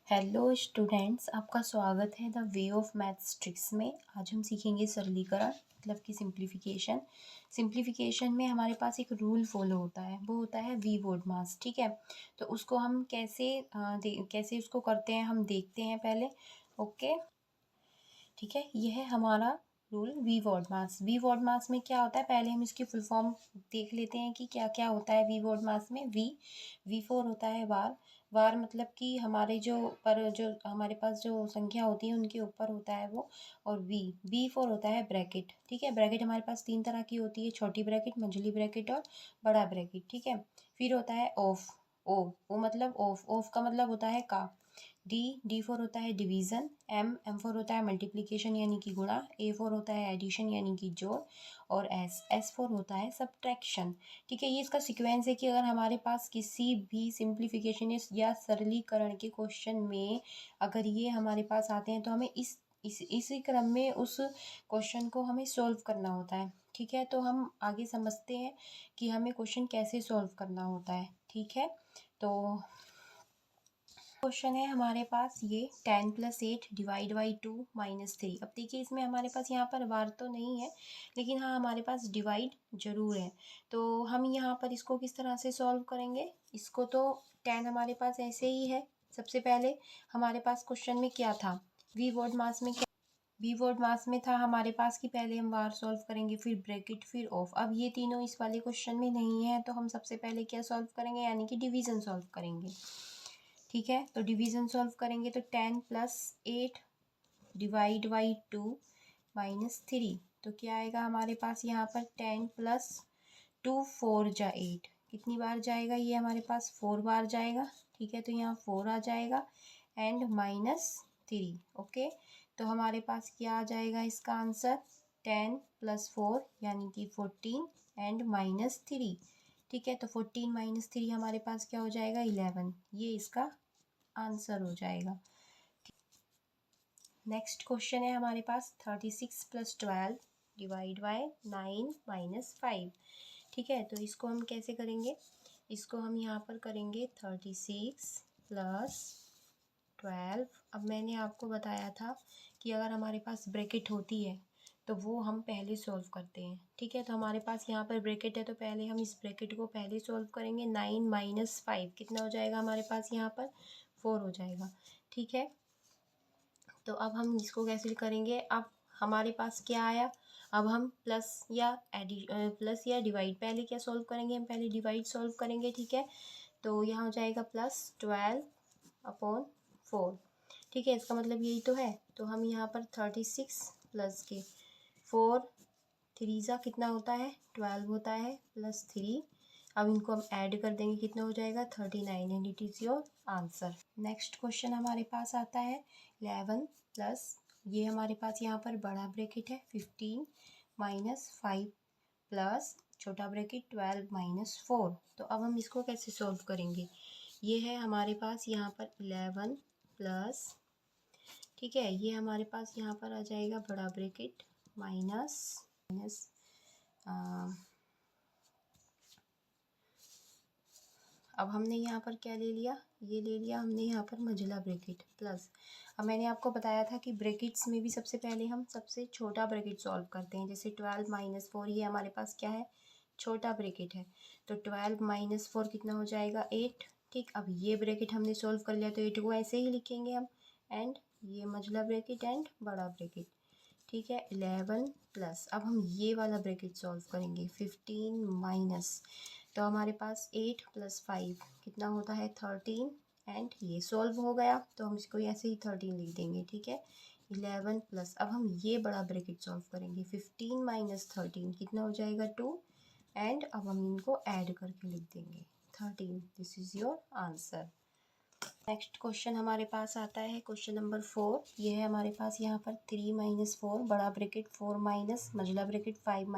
Hello students, आपका स्वागत है the way of maths tricks में। आज हम सीखेंगे सरलीकरण मतलब कि सिंप्लीफिकेशन में हमारे पास एक रूल फॉलो होता है, वो होता है वी वोड मास। ठीक है, तो उसको हम कैसे उसको करते हैं हम देखते हैं पहले। ओके, ठीक है, यह है हमारा रूल वी वॉर्ड मास। वी वॉर्ड मास में क्या होता है, पहले हम इसकी फुल फॉर्म देख लेते हैं कि क्या क्या होता है वी वॉर्ड मास में। वी फोर होता है वार। वार मतलब कि हमारे जो हमारे पास जो संख्या होती है उनके ऊपर होता है वो। और वी फोर होता है ब्रैकेट। ठीक है, ब्रैकेट हमारे पास तीन तरह की होती है, छोटी ब्रैकेट, मंझली ब्रैकेट और बड़ा ब्रैकेट। ठीक है, फिर होता है ऑफ। ओ मतलब ऑफ का मतलब होता है का। डी फोर होता है डिवीज़न। एम फोर होता है मल्टीप्लिकेशन यानी कि गुणा। ए फोर होता है एडिशन यानी कि जोड़। और एस फोर होता है सब्ट्रैक्शन। ठीक है, ये इसका सीक्वेंस है कि अगर हमारे पास किसी भी सिंप्लीफिकेशन या सरलीकरण के क्वेश्चन में अगर ये हमारे पास आते हैं तो हमें इसी क्रम में उस क्वेश्चन को हमें सॉल्व करना होता है। ठीक है, तो हम आगे समझते हैं कि हमें क्वेश्चन कैसे सॉल्व करना होता है। ठीक है, तो क्वेश्चन है हमारे पास ये 10+8 डिवाइड बाई 2 -3। अब देखिए इसमें हमारे पास यहाँ पर वार तो नहीं है, लेकिन हाँ हमारे पास डिवाइड जरूर है। तो हम यहाँ पर इसको किस तरह से सॉल्व करेंगे, इसको तो 10 हमारे पास ऐसे ही है। सबसे पहले हमारे पास क्वेश्चन में क्या था, वी वॉर्ड मास में वी वॉर्ड मास में था हमारे पास कि पहले हम वार सॉल्व करेंगे, फिर ब्रैकेट, फिर ऑफ। अब ये तीनों इस वाले क्वेश्चन में नहीं है, तो हम सबसे पहले क्या सॉल्व करेंगे, यानी कि डिवीज़न सॉल्व करेंगे। ठीक है, तो डिवीज़न सॉल्व करेंगे तो 10+8 डिवाइड बाई 2 -3। तो क्या आएगा हमारे पास यहाँ पर 10+2 4 जा 8। कितनी बार जाएगा ये हमारे पास, 4 बार जाएगा। ठीक है, तो यहाँ 4 आ जाएगा एंड -3। ओके, तो हमारे पास क्या आ जाएगा इसका आंसर, 10+4 यानी कि 14 एंड -3। ठीक है, तो 14 - 3 हमारे पास क्या हो जाएगा, 11। ये इसका आंसर हो जाएगा। नेक्स्ट क्वेश्चन है हमारे पास 36+12 डिवाइड बाय 9 -5। ठीक है, तो इसको हम कैसे करेंगे, इसको हम यहाँ पर करेंगे 36+12। अब मैंने आपको बताया था कि अगर हमारे पास ब्रैकेट होती है तो वो हम पहले सॉल्व करते हैं। ठीक है, तो हमारे पास यहाँ पर ब्रैकेट है तो पहले हम इस ब्रैकेट को पहले सॉल्व करेंगे। 9 - 5 कितना हो जाएगा हमारे पास, यहाँ पर 4 हो जाएगा। ठीक है, तो अब हम इसको कैसे करेंगे, अब हमारे पास क्या आया, अब हम प्लस या डिवाइड, पहले क्या सॉल्व करेंगे, हम पहले डिवाइड सॉल्व करेंगे। ठीक है, तो यहाँ हो जाएगा +12/4। ठीक है, इसका मतलब यही तो है। तो हम यहाँ पर 36 प्लस के 4 3 ज़ा कितना होता है, 12 होता है, +3। अब इनको हम ऐड कर देंगे, कितना हो जाएगा 39 and it is your answer. Next question हमारे पास आता है 11 प्लस, ये हमारे पास यहाँ पर बड़ा ब्रैकेट है 15 -5 प्लस छोटा ब्रैकेट 12 - 4। तो अब हम इसको कैसे सॉल्व करेंगे, ये है हमारे पास यहाँ पर 11 प्लस, ठीक है, ये हमारे पास यहाँ पर आ जाएगा बड़ा ब्रैकेट माइनस अब हमने यहाँ पर क्या ले लिया, ये ले लिया हमने यहाँ पर मझला ब्रैकेट प्लस। अब मैंने आपको बताया था कि ब्रैकेट्स में भी सबसे पहले हम सबसे छोटा ब्रैकेट सॉल्व करते हैं। जैसे 12 - 4 ये हमारे पास क्या है, छोटा ब्रैकेट है, तो 12 - 4 कितना हो जाएगा 8। ठीक, अब ये ब्रैकेट हमने सॉल्व कर लिया तो 8 को ऐसे ही लिखेंगे हम, एंड ये मझला ब्रैकेट एंड बड़ा ब्रैकेट। ठीक है, 11 प्लस, अब हम ये वाला ब्रैकेट सॉल्व करेंगे 15 माइनस, तो हमारे पास 8 + 5 कितना होता है 13 एंड ये सॉल्व हो गया तो हम इसको ऐसे ही 13 लिख देंगे। ठीक है, 11 प्लस, अब हम ये बड़ा ब्रैकेट सॉल्व करेंगे 15 - 13 कितना हो जाएगा 2 एंड अब हम इनको ऐड करके लिख देंगे 13। This is your answer. Next question हमारे पास आता है क्वेश्चन नंबर 4। ये है हमारे पास यहाँ पर 3 - 4 बड़ा ब्रैकेट 4 माइनस मझला ब्रैकेट 5 -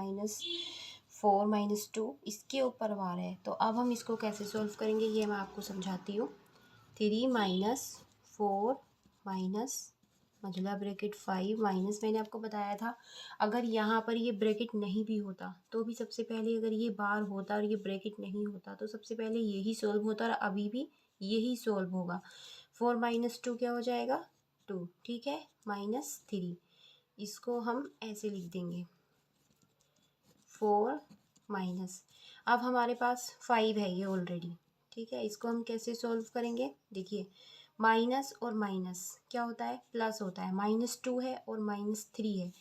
4 - 2, इसके ऊपर वार है। तो अब हम इसको कैसे सॉल्व करेंगे ये मैं आपको समझाती हूँ। 3 - 4 माइनस मझला ब्रैकेट 5 माइनस, मैंने आपको बताया था अगर यहाँ पर ये ब्रैकेट नहीं भी होता तो भी सबसे पहले अगर ये बार होता और ये ब्रैकेट नहीं होता तो सबसे पहले यही सॉल्व होता और अभी भी यही सॉल्व होगा। 4 माइनस 2 क्या हो जाएगा 2, ठीक है, -3। इसको हम ऐसे लिख देंगे 4 माइनस, अब हमारे पास 5 है ये ऑलरेडी, ठीक है। इसको हम कैसे सॉल्व करेंगे, देखिए माइनस और माइनस क्या होता है प्लस होता है, -2 है और -3 है,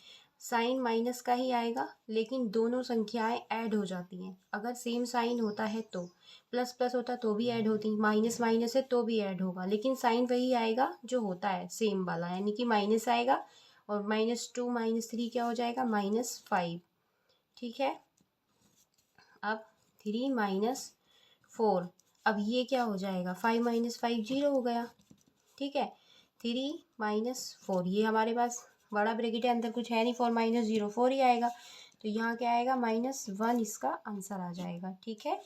साइन माइनस का ही आएगा, लेकिन दोनों संख्याएं ऐड हो जाती हैं। अगर सेम साइन होता है तो प्लस प्लस होता तो भी ऐड होती, माइनस माइनस है तो भी ऐड होगा, लेकिन साइन वही आएगा जो होता है सेम वाला, यानी कि माइनस आएगा और -2 -3 क्या हो जाएगा -5, ठीक है। अब 3 माइनस 4, अब ये क्या हो जाएगा 5 माइनस 5 0 हो गया, ठीक है। 3 माइनस 4, ये हमारे पास बड़ा ब्रैकेट है, अंदर कुछ है नहीं, 4 माइनस 0 4 ही आएगा, तो यहाँ क्या आएगा -1, इसका आंसर आ जाएगा, ठीक है।